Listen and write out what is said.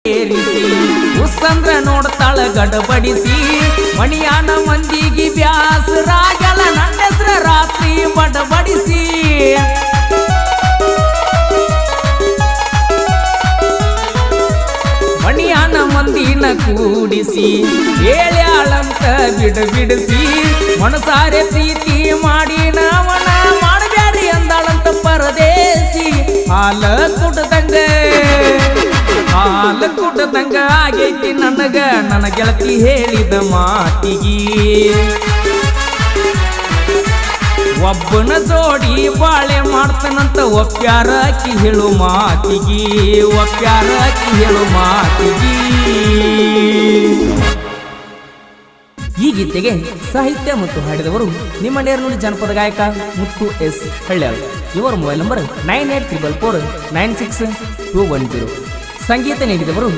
ಏರಿಸಿ ಉಸ್ಸಂದ್ರ ನೋಡ್ತಾಳ ಗಡಬಡಿಸಿ ಮಣಿಯಾನ ಮಂದಿಗೆ ಬ್ಯಾಸರಾಗಲ್ಲ ನನ್ನ ಹೆಸ್ರ ರಾತ್ರಿ ಬಡಬಡಿಸಿ ಮಣಿಯಾನ ಮಂದಿನ ಕೂಡಿಸಿ ಹೇಳ್ಯಾಳಂತ ಬಿಡಿಸಿ ಮನಸಾರೆ ಪ್ರೀತಿ ಮಾಡಿ ನಾವನ ಮಾಡಬ್ಯಾರಿ ಅಂದಾಳಂತ ಪರದೇಸಿ ಹಾಲ ಕುಟದಂಗ ಆಗೈತಿ ನನ್ನ ಗೆಳತಿ ಹೇಳಿದ ಮಾತಿಗಿ ಒಬ್ಬನ ಜೋಡಿ ಬಾಳೆ ಮಾಡ್ತಾನಂತ ಒಪ್ಪ್ಯಾರಾಕಿ ಹೇಳು ಮಾತಿಗಿ ಈ ಗೀತೆಗೆ ಸಾಹಿತ್ಯ ಮತ್ತು ಹಾಡಿದವರು ನಿಮ್ಮ ನೇರನುಡಿ ಜನಪದ ಗಾಯಕ ಮುತ್ತು ಎಸ್ ಹಳ್ಳ್ಯಾಳ್. ಇವರ ಮೊಬೈಲ್ ನಂಬರ್ 9844496210. ಸಂಗೀತ ನೀಡಿದವರು